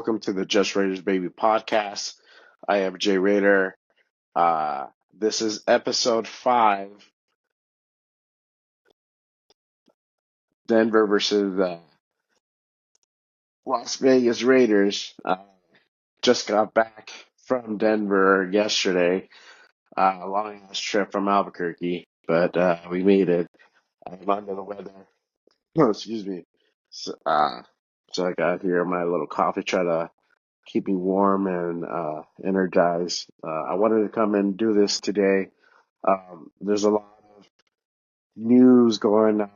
welcome to the Just Raiders Baby podcast. I am Jay Raider. This is episode 5, Denver versus Las Vegas Raiders. Just got back from Denver yesterday. Long ass trip from Albuquerque, but we made it. I'm under the weather. Oh, excuse me. So I got here my little coffee, try to keep me warm and energized. I wanted to come and do this today. There's a lot of news going on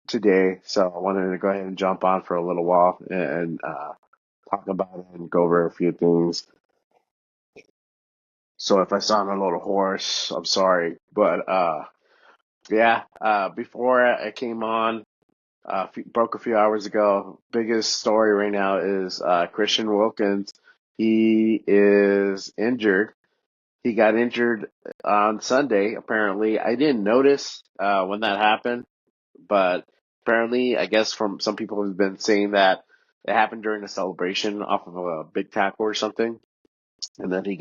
today, so I wanted to go ahead and jump on for a little while and talk about it and go over a few things. So if I sound a little hoarse, I'm sorry. But before I came on, broke a few hours ago. Biggest story right now is Christian Wilkins. He is injured. He got injured on Sunday, apparently. I didn't notice when that happened, but apparently, I guess from some people have been saying that it happened during a celebration off of a big tackle or something, and then he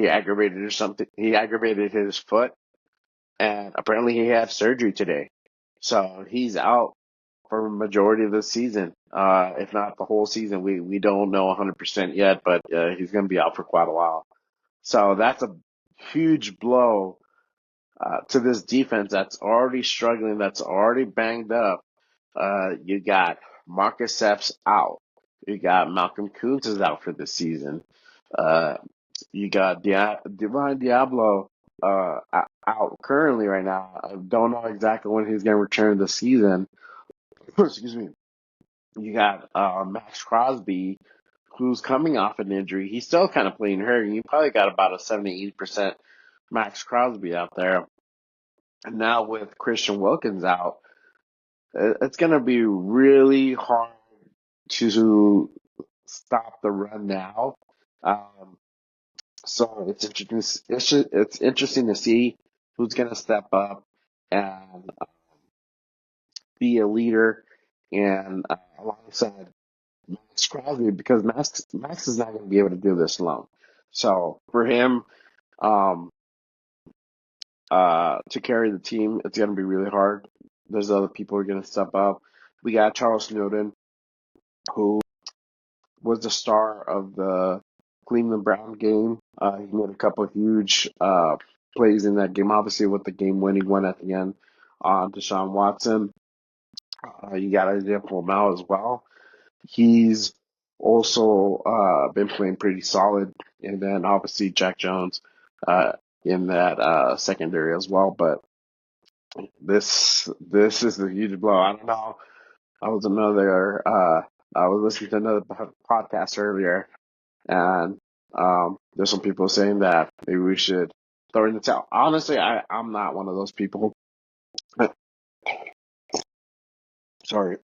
aggravated or something. He aggravated his foot, and apparently he had surgery today. So he's out for a majority of the season, if not the whole season. We don't know 100% yet, but he's going to be out for quite a while. So that's a huge blow to this defense that's already struggling, that's already banged up. You got Marcus Epps out. You got Malcolm Kuntz is out for this season. Uh, you got Divine Diablo out currently right now. I don't know exactly when he's going to return this season. Excuse me. You got Maxx Crosby, who's coming off an injury. He's still kind of playing hurt. You probably got about a 70-80% Maxx Crosby out there. And now with Christian Wilkins out, it's going to be really hard to stop the run now. So it's interesting. It's interesting to see who's going to step up and be a leader, and alongside Maxx Crosby, because Max is not going to be able to do this alone. So for him um, to carry the team, it's going to be really hard. There's other people who are going to step up. We got Charles Snowden, who was the star of the Cleveland Brown game. He made a couple of huge plays in that game, obviously with the game-winning one at the end on Deshaun Watson. You got Isaiah Fournette as well. He's also been playing pretty solid, and then obviously Jack Jones in that secondary as well. But this is a huge blow. I don't know. I was another. I was listening to another podcast earlier, and there's some people saying that maybe we should throw in the towel. Honestly, I'm not one of those people. Sorry,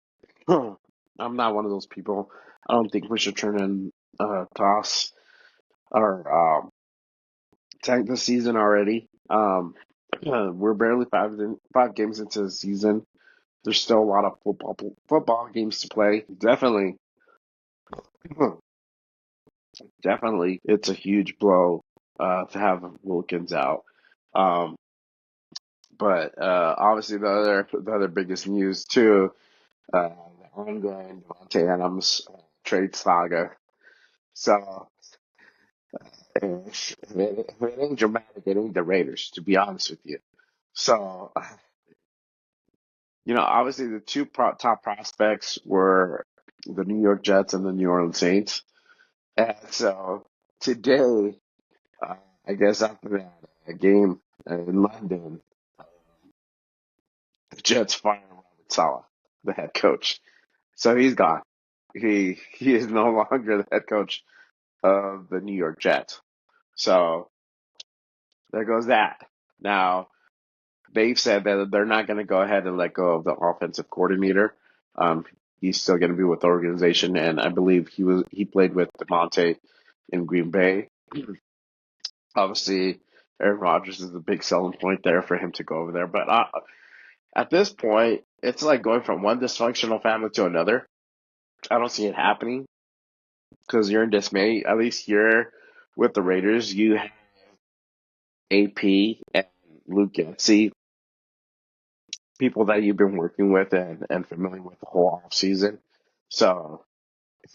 I'm not one of those people. I don't think we should turn in toss or tank the season already. We're barely five games into the season. There's still a lot of football games to play. Definitely, definitely, it's a huge blow to have Wilkins out. Um, but obviously, the other biggest news too, the ongoing Davante Adams trade saga. So if it ain't dramatic, it ain't the Raiders, to be honest with you. So obviously the two top prospects were the New York Jets and the New Orleans Saints. And so today, uh, I guess after that game in London, the Jets fired Robert Saleh, the head coach. So he's gone. He is no longer the head coach of the New York Jets. So there goes that. Now they've said that they're not going to go ahead and let go of the offensive coordinator. Um, he's still going to be with the organization, and I believe he played with Davante in Green Bay. Obviously, Aaron Rodgers is the big selling point there for him to go over there. But at this point, it's like going from one dysfunctional family to another. I don't see it happening. because you're in dismay. At least here with the Raiders, you have AP and Luke Getsy, people that you've been working with and familiar with the whole off season. So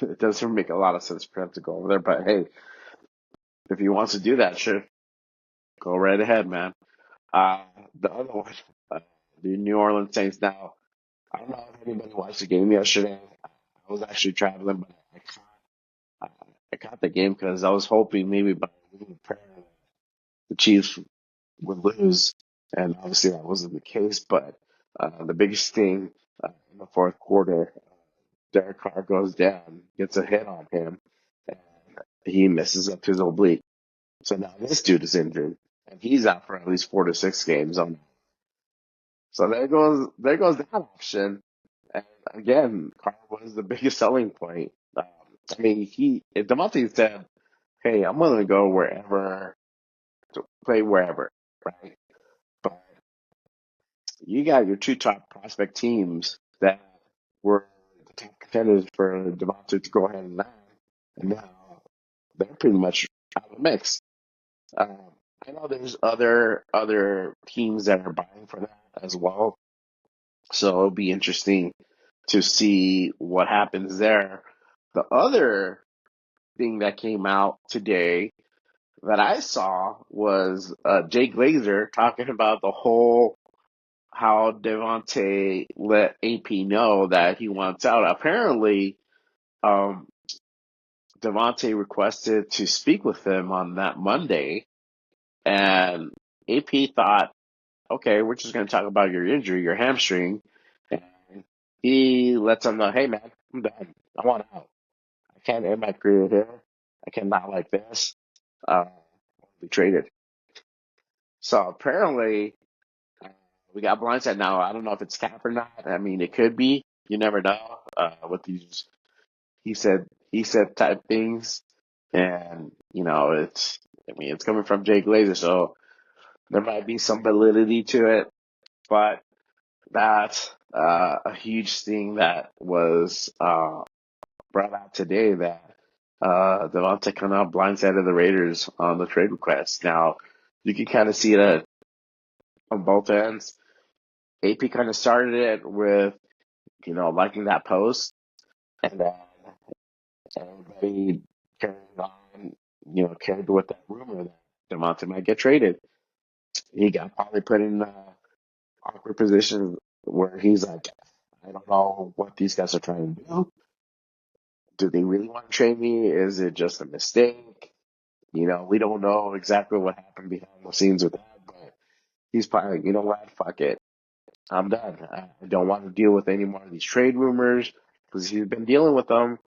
it doesn't make a lot of sense for him to go over there. But hey, if he wants to do that, sure, go right ahead, man. Uh, the other one, uh, the New Orleans Saints. Now, I don't know if anybody watched the game yesterday. I was actually traveling, but I caught the game because I was hoping maybe by a prayer the Chiefs would lose, and obviously that wasn't the case. But the biggest thing in the fourth quarter, Derek Carr goes down, gets a hit on him, and he messes up his oblique. So now this dude is injured, and he's out for at least 4 to 6 games. So there goes that option. And again, Carr was the biggest selling point. I mean, if Davante said, "Hey, I'm willing to go wherever to play wherever," right? But you got your two top prospect teams that were the top contenders for Davante to go ahead and land, and now they're pretty much out of the mix. Um, I know there's other teams that are buying for that as well, so it'll be interesting to see what happens there. The other thing that came out today that I saw was Jay Glazer talking about the whole how Devontae let AP know that he wants out. Apparently, um, Devontae requested to speak with him on that Monday, and AP thought, okay, we're just going to talk about your injury, your hamstring. And he lets him know, hey, man, I'm done. I want out. I can't end my career here. I cannot like this. Be traded. So apparently, uh, we got blindside now. I don't know if it's cap or not. I mean, it could be. You never know with these he said he said type things, and I mean, it's coming from Jay Glazer, so there might be some validity to it. But that's a huge thing that was brought out today that Devontae kind of blindsided the Raiders on the trade request. Now, you can kind of see it on both ends. AP kind of started it with, liking that post, and then everybody carried on, carried with that rumor that Devontae might get traded. He got probably put in an awkward position where he's like, I don't know what these guys are trying to do. Do they really want to trade me? Is it just a mistake? We don't know exactly what happened behind the scenes with that, but he's probably like, you know what? Fuck it. I'm done. I don't want to deal with any more of these trade rumors because he's been dealing with them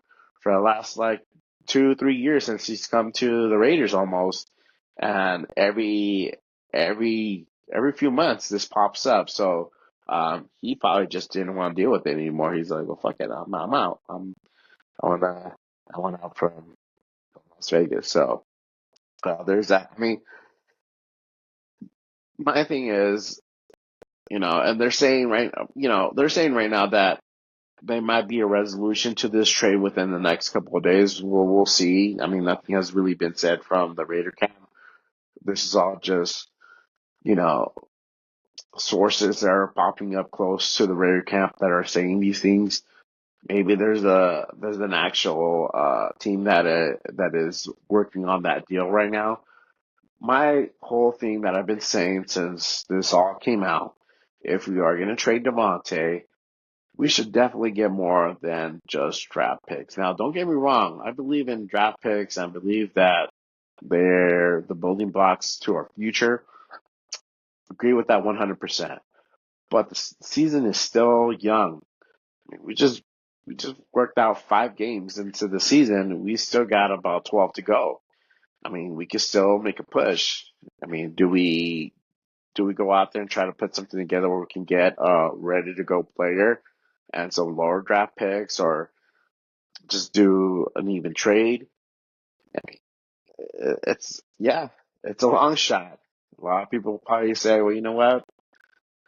for the last like 2, 3 years since he's come to the Raiders almost. And every few months this pops up. So he probably just didn't want to deal with it anymore. He's like, well, fuck it. I'm out. I wanna I want out from Las Vegas. So there's that. I mean, my thing is, and they're saying right now that there might be a resolution to this trade within the next couple of days. We'll see. I mean, nothing has really been said from the Raider camp. This is all just, you know, sources that are popping up close to the Raider camp that are saying these things. Maybe there's an actual team that is working on that deal right now. My whole thing that I've been saying since this all came out, if we are going to trade Devontae, we should definitely get more than just draft picks. Now, don't get me wrong. I believe in draft picks. I believe that they're the building blocks to our future. Agree with that 100%. But the season is still young. I mean, we just worked out 5 games into the season. We still got about 12 to go. I mean, we could still make a push. I mean, do we go out there and try to put something together where we can get a ready to go player and some lower draft picks, or just do an even trade? I mean, it's a long shot. A lot of people probably say, well, you know what?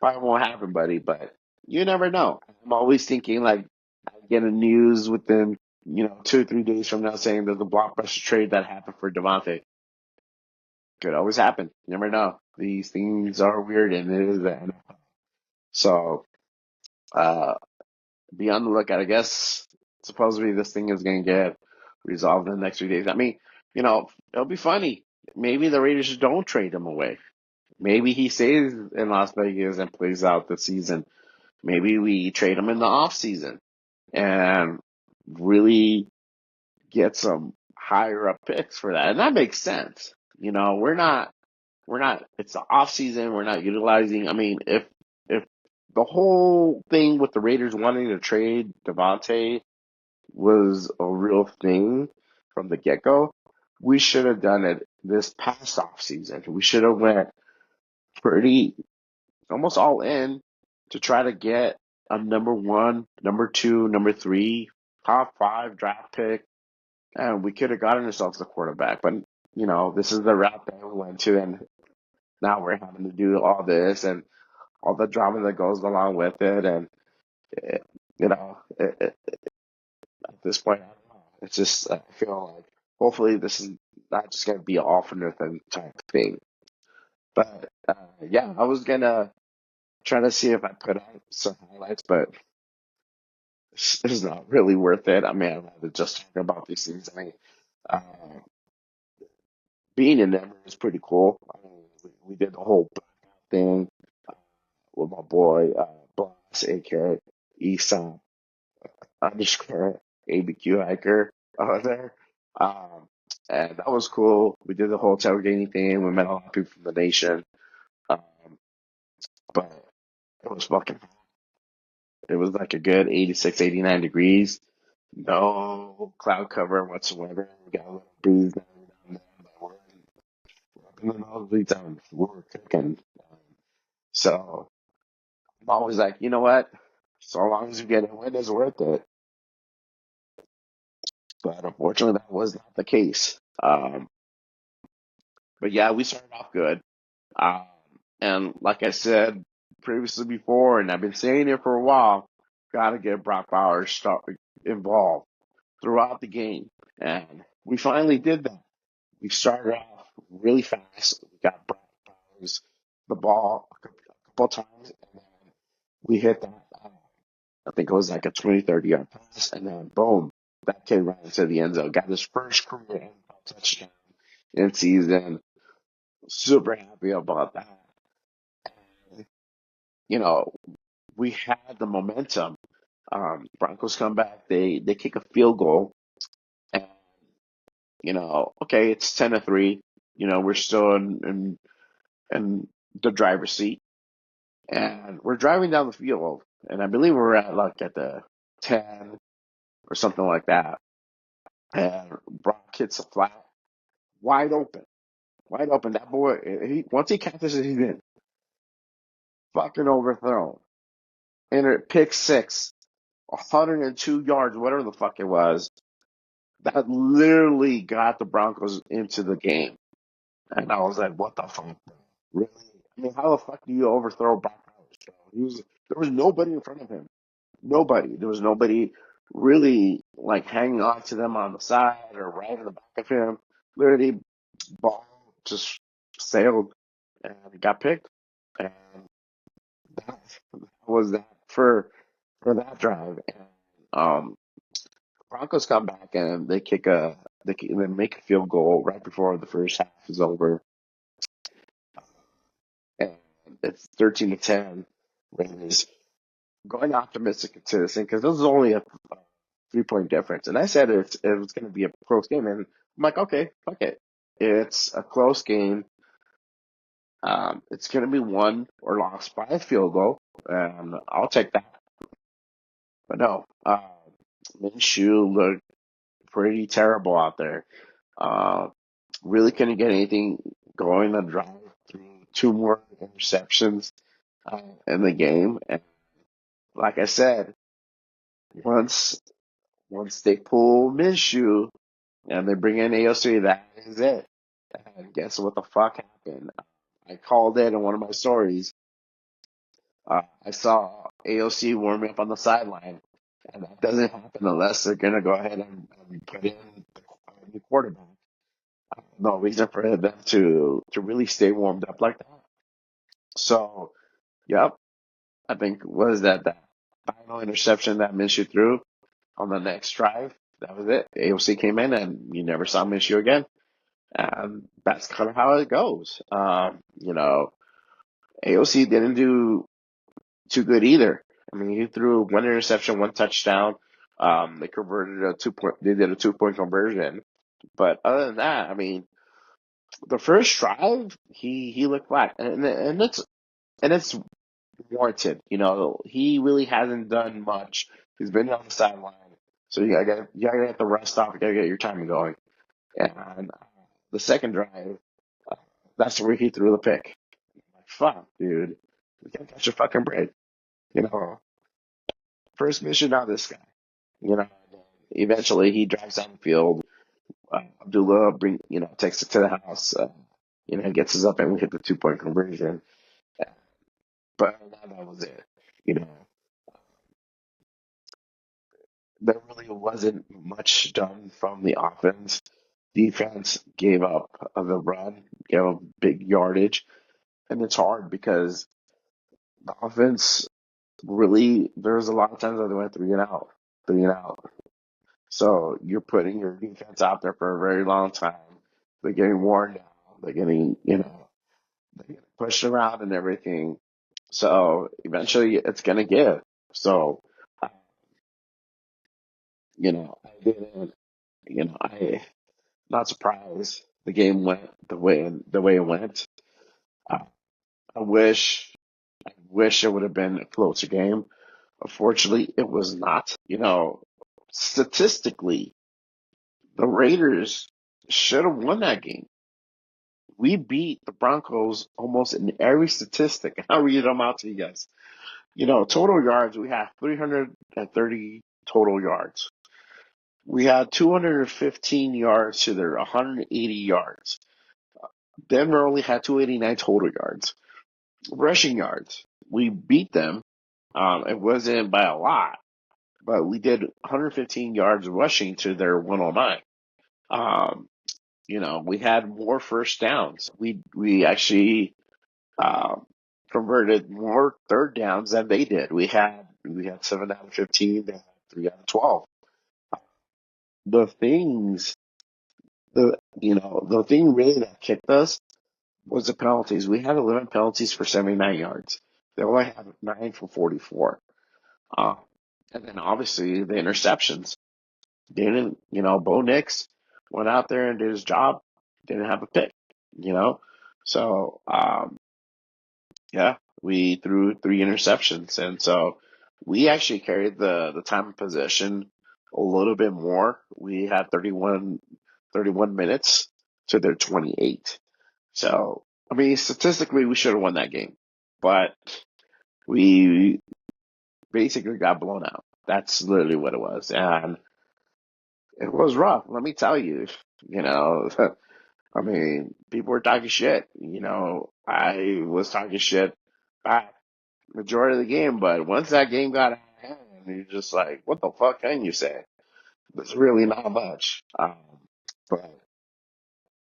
Probably won't happen, buddy, but you never know. I'm always thinking like I get a news within 2 or 3 days from now saying there's a blockbuster trade that happened for Davante. Could always happen. You never know. These things are weird, and it is the NFL. So, uh, be on the lookout. I guess supposedly this thing is going to get resolved in the next 3 days. I mean, it'll be funny. Maybe the Raiders don't trade him away. Maybe he stays in Las Vegas and plays out the season. Maybe we trade him in the off season and really get some higher up picks for that. And that makes sense. We're not it's the off season, we're not utilizing. I mean, if the whole thing with the Raiders wanting to trade Davante was a real thing from the get go, we should have done it this past off season. We should have went pretty almost all in to try to get a number one, number two, number three, top five draft pick, and we could have gotten ourselves a quarterback. But this is the route that we went to, and now we're having to do all this and all the drama that goes along with it. And at this point, I don't know. It's just I feel like hopefully this is not just gonna be an all for nothing type thing. But yeah, I was gonna try to see if I put out some highlights, but it's not really worth it. I mean, I'd rather just talk about these things. I mean, uh, being in Denver is pretty cool. I mean, we did the whole thing with my boy Blas, aka Esau underscore ABQ hiker over there. Um, and that was cool. We did the whole tailgating thing. We met a lot of people from the nation. Um, but it was fucking hot. It was like a good 86, 89 degrees. No cloud cover whatsoever. We got a little breeze down there, but we're up in the nosebleeds and we were cooking. So I'm always like, you know what? So long as you get a win, it's worth it. But unfortunately, that was not the case. But yeah, we started off good. Um, and like I said previously before, and I've been saying it for a while, got to get Brock Bowers involved throughout the game. And we finally did that. We started off really fast. We got Brock Bowers the ball a couple times, and then we hit that. I think it was like a 20, 30 yard pass, and then boom, that kid ran into the end zone. Got his first career NFL touchdown in season. Super happy about that. You know, we had the momentum. Broncos come back, they kick a field goal, and okay, it's 10-3. We're still in the driver's seat, and we're driving down the field, and I believe we're at the 10 or something like that, and Brock hits a flat, wide open, wide open. That boy, once he catches it, he's in. Fucking overthrown. Pick six, 102 yards, whatever the fuck it was. That literally got the Broncos into the game. And I was like, what the fuck, bro? Really? I mean, how the fuck do you overthrow Brock Bowers, bro? There was nobody in front of him. Nobody. There was nobody really like hanging on to them on the side or right in the back of him. Literally, ball just sailed and got picked. And that was that for that drive. And Broncos come back and they make a field goal right before the first half is over, and it's 13-10. Raiders going optimistic into this thing because this is only a 3 point difference, and I said it was going to be a close game, and I'm like, okay, fuck it, it's a close game. It's going to be won or lost by a field goal, and I'll take that. But no, Minshew looked pretty terrible out there. Uh, really couldn't get anything going to drive through two more interceptions in the game. And like I said, once once they pull Minshew and they bring in AOC, that is it. And guess what the fuck happened? I called it in one of my stories. I saw AOC warming up on the sideline, And that doesn't happen unless they're going to go ahead and put in the quarterback. No reason for them to really stay warmed up like that. So, yep, I think was that final interception that Minshew threw on the next drive. That was it. AOC came in and you never saw Minshew again. And that's kind of how it goes. AOC didn't do too good either. I mean, he threw one interception, one touchdown. They converted a 2 point. They did a 2 point conversion. But other than that, I mean, the first drive, he looked flat, and it's warranted. He really hasn't done much. He's been on the sideline, so you gotta get the rest off. You gotta get your timing going. And the second drive, uh, that's where he threw the pick. Like, fuck, dude, you gotta catch your fucking break. You know, first mission on this guy. You know, eventually he drives down the field. Abdullah takes it to the house. Gets us up and we hit the 2 point conversion. But that was it. You know, there really wasn't much done from the offense. Defense gave up the run, gave up big yardage, and it's hard because the offense really. There's a lot of times that they went 3 and out, 3 and out. So you're putting your defense out there for a very long time. They're getting worn down. They're getting, they're getting pushed around and everything. So eventually it's going to give. So, uh, I didn't, not surprised the game went the way it went. Uh, I wish it would have been a closer game. Unfortunately, it was not. Statistically, the Raiders should have won that game. We beat the Broncos almost in every statistic. I'll read them out to you guys. Total yards, we had 330 total yards. We had 215 yards to their 180 yards. Denver only had 289 total yards. Rushing yards, we beat them. It wasn't by a lot, but we did 115 yards rushing to their 109. Um, we had more first downs. We actually um, converted more third downs than they did. We had 7 out of 15. They had 3 out of 12. The things the thing really that kicked us was the penalties. We had 11 penalties for 79 yards. They only had 9 for 44. Uh, and then obviously the interceptions. Didn't Bo Nix went out there and did his job. Didn't have a pick. You know, so yeah, we threw 3 interceptions, and so we actually carried the time of possession a little bit more. We had 31 minutes to their 28. So, I mean, statistically, we should have won that game, but we basically got blown out. That's literally what it was, and it was rough. Let me tell you, you know, I mean, people were talking shit. I was talking shit back majority of the game, but once that game got out of hand, you're just like, what the fuck can you say? There's really not much. But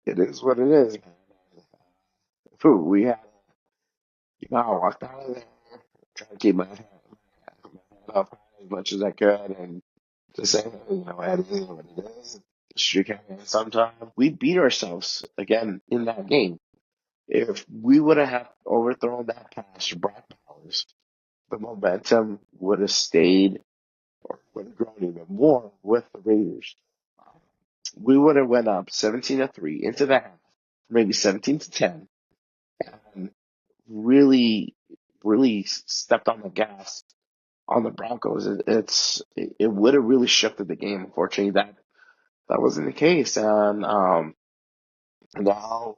it is what it is. Phew, I walked out of there, tried to keep my head up as much as I could, and just say, hey, it is what it is. Streak happens sometime. We beat ourselves again in that game. If we would have overthrown that pass to Brock Bowers, the momentum would have stayed or would have grown even more with the Raiders. We would have went up 17-3 into the half, maybe 17-10, and really, really stepped on the gas on the Broncos. It would have really shifted the game. Unfortunately, that wasn't the case, and now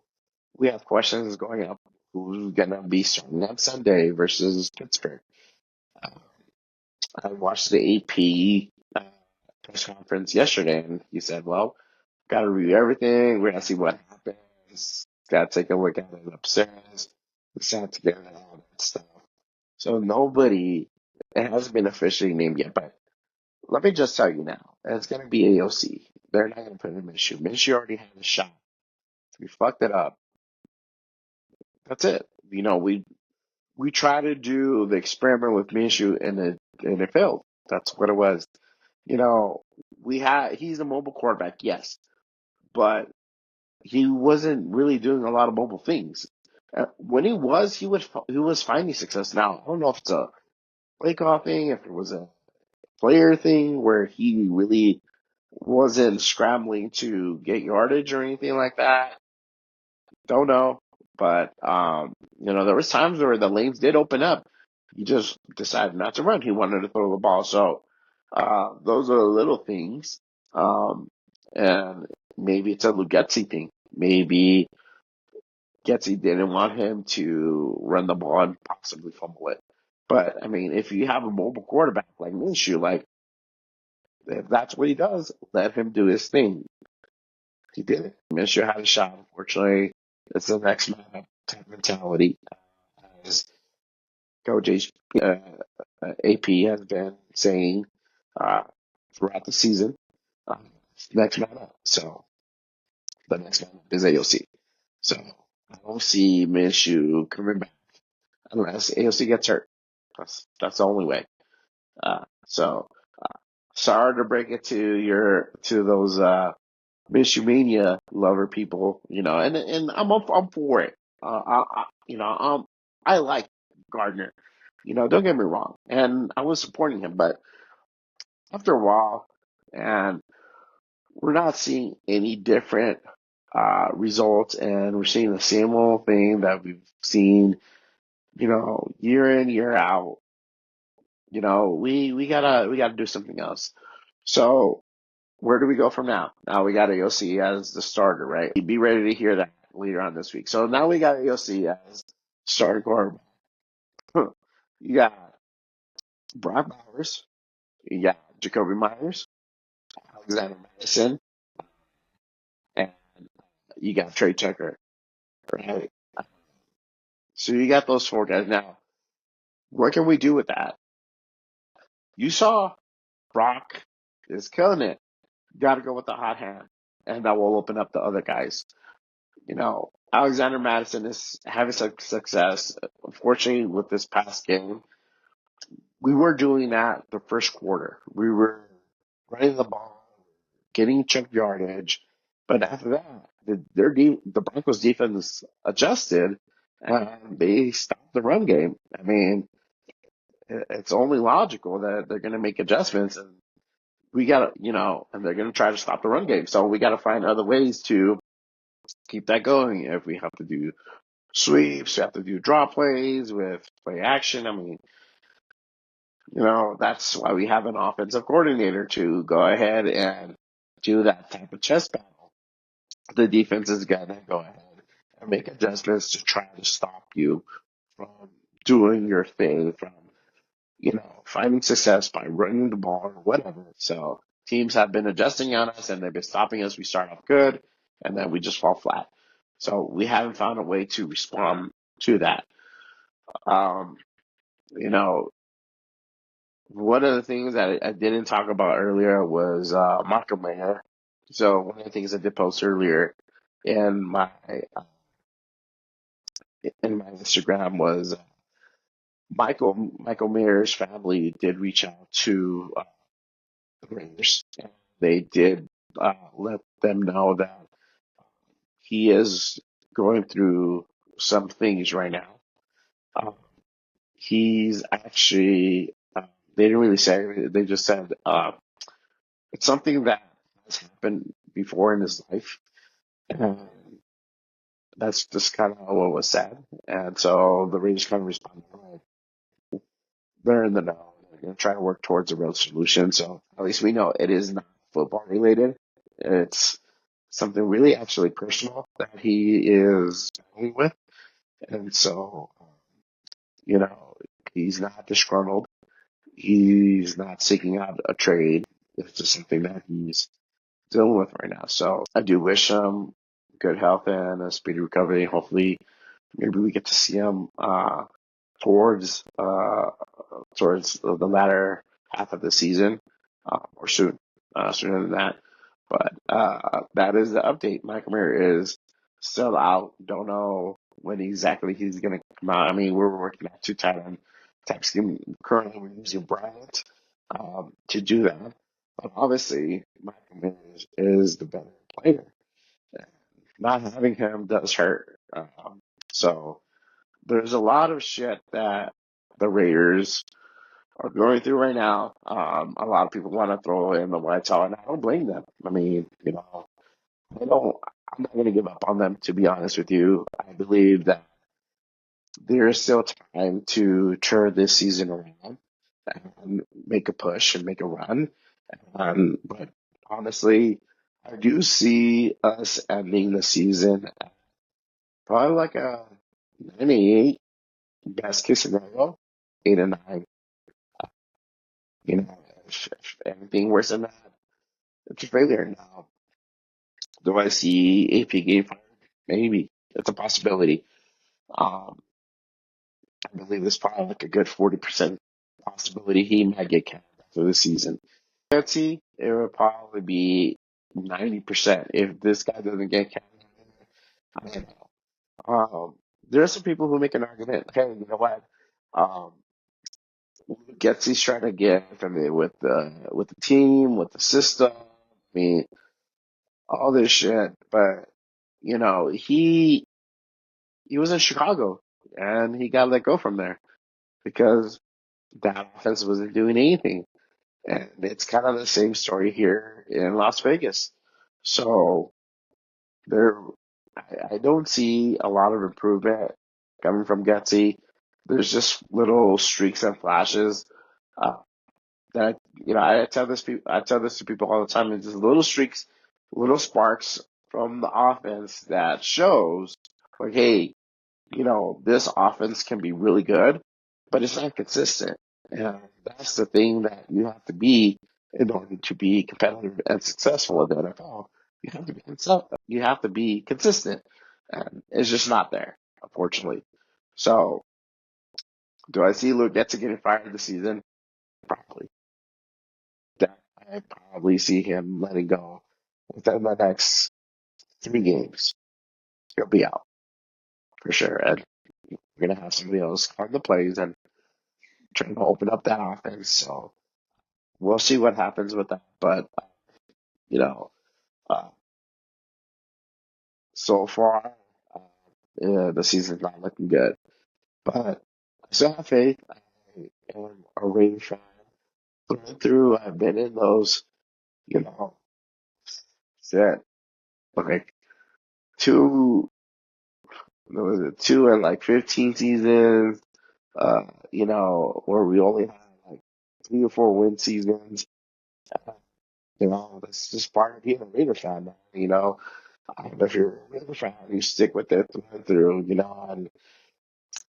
we have questions going up. Who's gonna be starting on Sunday versus Pittsburgh? Uh, I watched the AP press conference yesterday, and he said, "Well, got to review everything. We're gonna see what happens. Got to take a look at it upstairs. We sat together and all that stuff." So nobody, it hasn't been officially named yet, but let me just tell you now, it's going to be AOC. They're not going to put in Minshew. Minshew already had a shot. We fucked it up. That's it. We tried to do the experiment with Minshew and it failed. That's what it was. You know, he's a mobile quarterback, yes, but he wasn't really doing a lot of mobile things. When he was finding success. Now I don't know if it's a play call thing, if it was a player thing where he really wasn't scrambling to get yardage or anything like that. Don't know, but there was times where the lanes did open up. He just decided not to run. He wanted to throw the ball. So those are little things. And maybe it's a Lugetzi thing. Maybe Getzi didn't want him to run the ball and possibly fumble it. But I mean, if you have a mobile quarterback like Minshew, like if that's what he does, let him do his thing. He did it. Minshew had a shot. Unfortunately, it's the next man up type mentality. As Coach AP has been saying uh, throughout the season, uh, next man up. So the next man up is AOC. So I don't see Minshew coming back unless AOC gets hurt. That's the only way. So sorry to break it to those Minshew mania lover people, and I'm for it. I like Gardner. Don't get me wrong, and I was supporting him, but after a while, and we're not seeing any different results, and we're seeing the same old thing that we've seen, year in, year out. We gotta do something else. So where do we go from now? Now we got AOC as the starter, right? Be ready to hear that later on this week. So now we got AOC as starting quarterback. You got Brock Bowers, you got Jacoby Myers, Alexander Madison, and you got Trey Tucker, right? So you got those four guys. Now, what can we do with that? You saw Brock is killing it. Got to go with the hot hand, and that will open up the other guys. Alexander Madison is having some success. Unfortunately, with this past game, we were doing that the first quarter. We were running the ball, getting chunk yardage, but after that, the Broncos defense adjusted and they stopped the run game. I mean, it's only logical that they're going to make adjustments, and we got to, and they're going to try to stop the run game. So we got to find other ways to keep that going. If we have to do sweeps, we have to do draw plays with play action. I mean, that's why we have an offensive coordinator to go ahead and do that type of chess battle. The defense is going to go ahead and make adjustments to try to stop you from doing your thing, from, finding success by running the ball or whatever. So teams have been adjusting on us and they've been stopping us. We start off good and then we just fall flat. So we haven't found a way to respond to that. Um, you know, One of the things that I didn't talk about earlier was Michael Mayer. So one of the things I did post earlier in my in my Instagram was Michael Mayer's family did reach out to the Raiders. And they did let them know that he is going through some things right now. Um, he's actually they didn't really say. They just said it's something that has happened before in his life. And that's just kind of what was said. And so the Raiders kind of responded, "Right, they're in the know. They're going to try to work towards a real solution." So at least we know it is not football related. It's something really actually personal that he is dealing with. And so, you know, he's not disgruntled. He's not seeking out a trade. It's just something that he's dealing with right now. So I do wish him good health and a speedy recovery. Hopefully, maybe we get to see him towards towards the latter half of the season. or soon, sooner than that. But that is the update. Michael Mayer is still out. Don't know when exactly he's going to come out. I mean, we're working at two tight end type scheme. Currently, we're using Bryant to do that. But obviously, Michael Mayer is the better player. Not having him does hurt. So there's a lot of shit that the Raiders are going through right now. A lot of people want to throw in the white towel, and I don't blame them. I mean, I don't. I'm not going to give up on them. To be honest with you, I believe that there is still time to turn this season around and make a push and make a run. But honestly, I do see us ending the season at probably like a 98, best case scenario, 8 and 9. If anything worse than that, it's a failure. Now, do I see AP getting fired? Maybe. It's a possibility. Um, I believe there's probably like a good 40% possibility he might get canned after the season. Guarantee it would probably be 90% if this guy doesn't get canned. I don't know. There are some people who make an argument. Hey, you know what? Um, Getsy's trying to get from it with the team, with the system. I mean, all this shit. But he was in Chicago and he got let go from there because that offense wasn't doing anything. And it's kind of the same story here in Las Vegas. So there, I don't see a lot of improvement coming from Getsy. There's just little streaks and flashes uh, that I tell this to people all the time. It's just little streaks, little sparks from the offense that shows like, hey, this offense can be really good, but it's not consistent. And that's the thing that you have to be in order to be competitive and successful in the NFL. You have to be consistent, and it's just not there, unfortunately. So, do I see Luke Getson getting fired this season? Probably. I probably see him letting go within the next 3 games. He'll be out for sure, and we're gonna have somebody else on the plays and trying to open up that offense. So we'll see what happens with that. But you know, uh, so far, the season's not looking good. But I still have faith. I am a Raiders fan through and through. I've been in those, you know, set like two, what was it, 2 and like 15 seasons. Where we only had like 3 or 4 win seasons. Uh, that's just part of being a Raider fan now. If you're a Raider fan, you stick with it through and through. And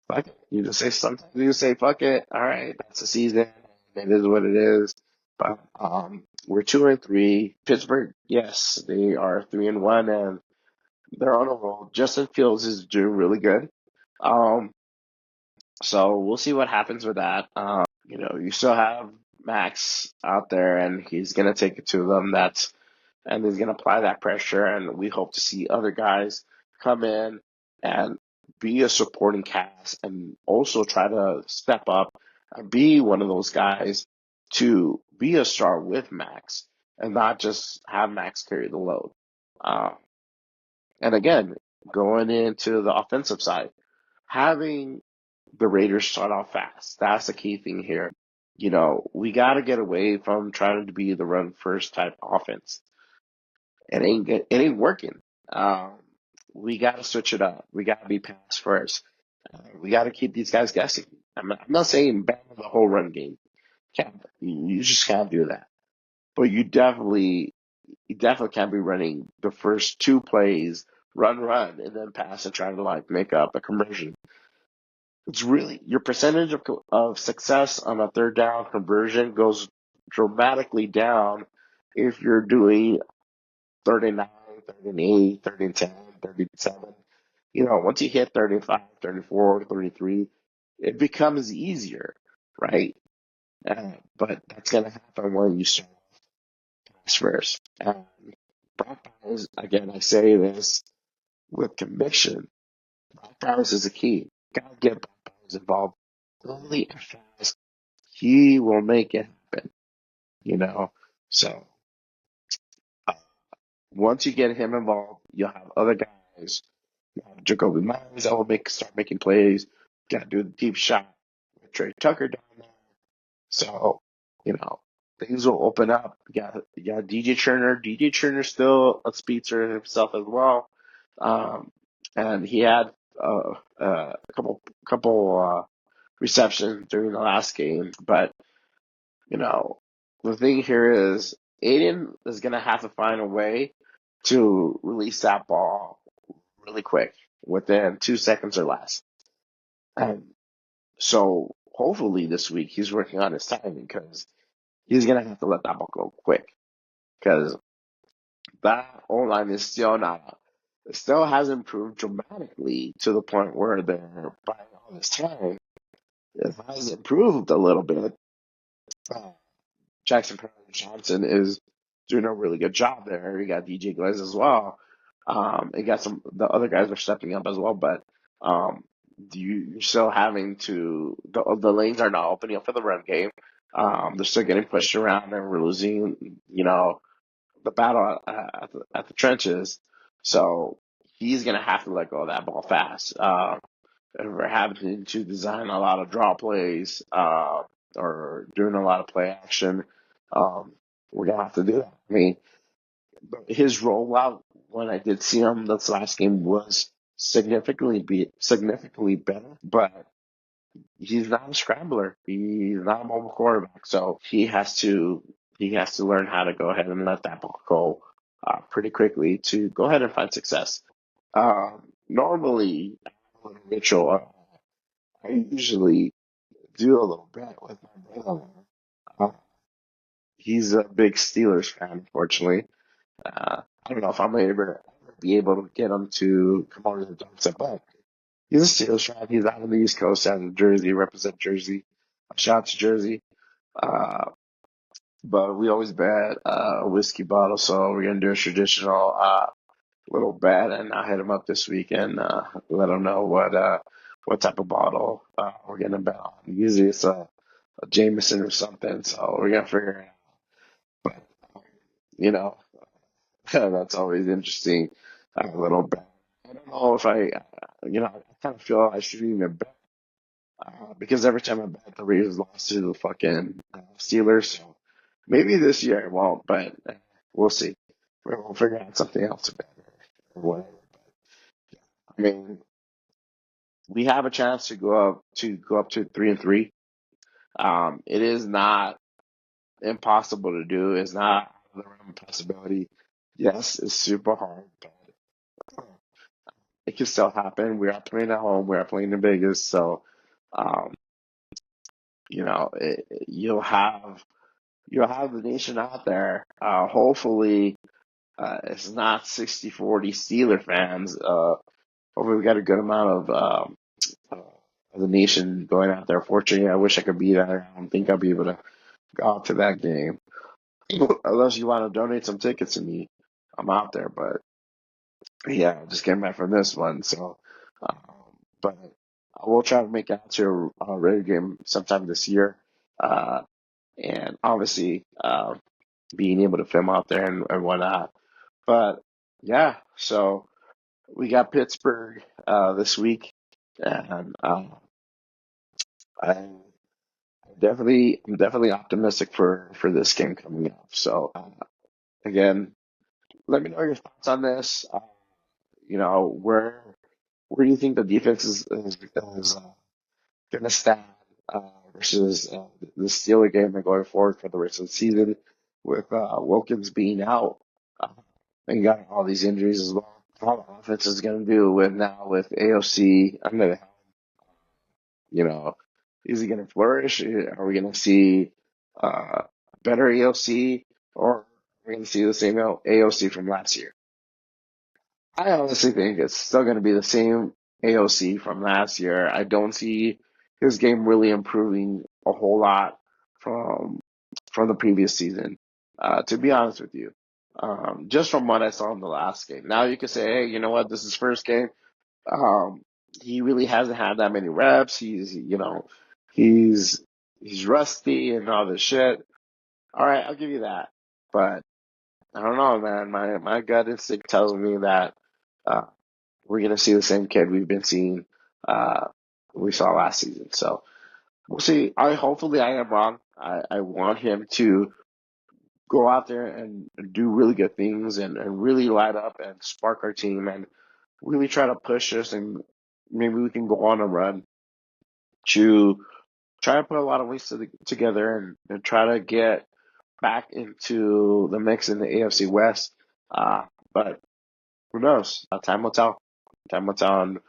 fuck it. You just say sometimes you say fuck it. All right, that's the season. It is what it is. But we're 2 and 3. Pittsburgh, yes, they are 3-1, and they're on a roll. Justin Fields is doing really good. Um, so we'll see what happens with that. You still have Max out there, and he's gonna take it to them. And he's gonna apply that pressure, and we hope to see other guys come in and be a supporting cast, and also try to step up and be one of those guys to be a star with Max, and not just have Max carry the load. Uh, and again, going into the offensive side, having the Raiders start off fast. That's the key thing here. We got to get away from trying to be the run first type offense. It ain't working. We got to switch it up. We got to be pass first. We got to keep these guys guessing. I'm not saying ban the whole run game. You just can't do that. But you definitely can't be running the first 2 plays, run, and then pass and try to like make up a conversion. It's really your percentage of success on a third down conversion goes dramatically down if you're doing 39, 38, 30, 10, 37. Once you hit 35, 34, 33, it becomes easier, right? But that's going to happen when you start pass first. And Brock Bowers, again, I say this with conviction. Brock Bowers is the key. Gotta get Brock Bowers involved early and fast. He will make it happen, you know. So uh, once you get him involved, you'll have other guys. You have Jacoby Myers that will start making plays. Got to do the deep shot with Trey Tucker down there. So, things will open up. You got DJ Turner. DJ Turner still a speedster himself as well. Um, and he had a couple receptions during the last game. But, you know, the thing here is Aiden is going to have to find a way to release that ball really quick within 2 seconds or less. And so hopefully this week he's working on his timing because he's going to have to let that ball go quick because that O-line is still not, it still hasn't improved dramatically to the point where they're buying all this time. It has improved a little bit. Uh, Jackson Johnson is doing a really good job there. You got DJ Glaze as well. And got the other guys are stepping up as well, but you're still having the lanes are not opening up for the run game. They're still getting pushed around and we're losing, the battle at the trenches. So he's going to have to let go of that ball fast. And we're having to design a lot of draw plays or doing a lot of play action. Um, we're going to have to do that. I mean, his rollout when I did see him this last game was significantly better, but he's not a scrambler. He's not a mobile quarterback, so he has to learn how to go ahead and let that ball go pretty quickly to go ahead and find success. Normally, Mitchell, I usually do a little bit with my brother. Uh, he's a big Steelers fan, unfortunately. I don't know if I'm ever be able to get him to come over to the dark side, but he's a Steelers fan. He's out on the East Coast, out in Jersey, represent Jersey. Shout out to Jersey. Uh, but we always bet a whiskey bottle, so we're gonna do a traditional little bet, and I'll hit him up this week and let him know what type of bottle we're gonna bet on. Usually it's a Jameson or something, so we're gonna figure it out. But you know, that's always interesting. A little bet. I don't know if I kind of feel I shouldn't even bet because every time I bet, the Raiders lost to the fucking Steelers. So maybe this year I won't, but we'll see. We'll figure out something else to bet or whatever. I mean, we have a chance to go up to 3-3. It is not impossible to do. It's not out of the realm of possibility. Yes, it's super hard, but it can still happen. We are playing at home. We are playing in Vegas, so um, you'll have the nation out there. Hopefully, it's not 60-40 Steeler fans. Hopefully, we got a good amount of the nation going out there. Fortunately, I wish I could be there. I don't think I'll be able to go out to that game. Unless you want to donate some tickets to me, I'm out there. But yeah, just came back from this one. So, um, but I will try to make it out to a Raider game sometime this year. Uh, and obviously, being able to film out there and whatnot. But yeah, so we got Pittsburgh this week, and I'm I'm definitely optimistic for this game coming up. So again, let me know your thoughts on this. Where do you think the defense is going to stand versus the Steeler game and going forward for the rest of the season with Wilkins being out and got all these injuries as well? How the offense is going to do with AOC under the helm? You know, is he going to flourish? Are we going to see better AOC or are we going to see the same AOC from last year? I honestly think it's still going to be the same AOC from last year. I don't see his game really improving a whole lot from from the previous season. to be honest with you. Just from what I saw in the last game. Now you can say, hey, you know what? This is his first game. Um, he really hasn't had that many reps. He's he's rusty and all this shit. All right, I'll give you that. But I don't know, man. My gut instinct tells me that uh, we're gonna see the same kid we've been seeing uh, we saw last season. So we'll see. I hopefully I am wrong. I want him to go out there and do really good things and really light up and spark our team and really try to push us and maybe we can go on a run to try to put a lot of wins together and try to get back into the mix in the AFC West. But who knows? Time will tell. Time will tell. And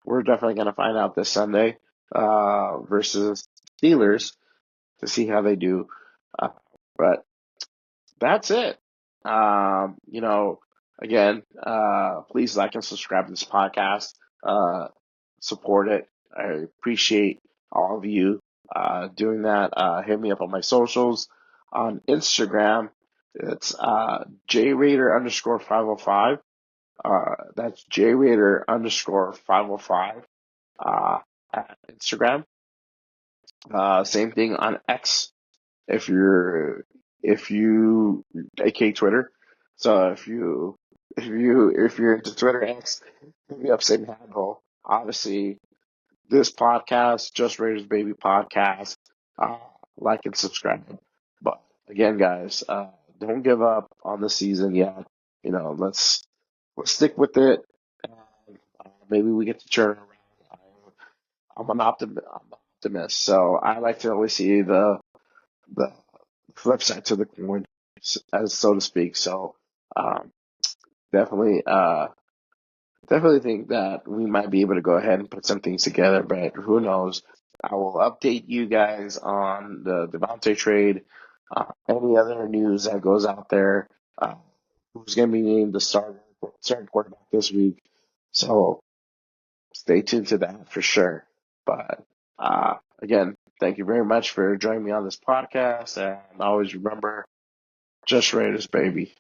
we're definitely going to find out this Sunday versus Steelers to see how they do. But that's it. You know, again, please like and subscribe to this podcast. Support it. I appreciate all of you doing that. Hit me up on my socials on Instagram. It's JRaider underscore 505. That's JRaider underscore 505 at Instagram. Same thing on X if you're if you aka Twitter. So if you're into Twitter X, hit me up same handle. Obviously, this podcast, Just Raiders Baby Podcast, uh, like and subscribe. But again, guys, don't give up on the season yet. You know, let's stick with it. And, maybe we get to turn around. I'm an optimist, so I like to always see the flip side to the coin, as so to speak. So um, definitely, definitely think that we might be able to go ahead and put some things together, but who knows? I will update you guys on the Davante trade, any other news that goes out there, who's going to be named the starting quarterback this week. So stay tuned to that for sure. But again, thank you very much for joining me on this podcast, and always remember, just Raiders, baby.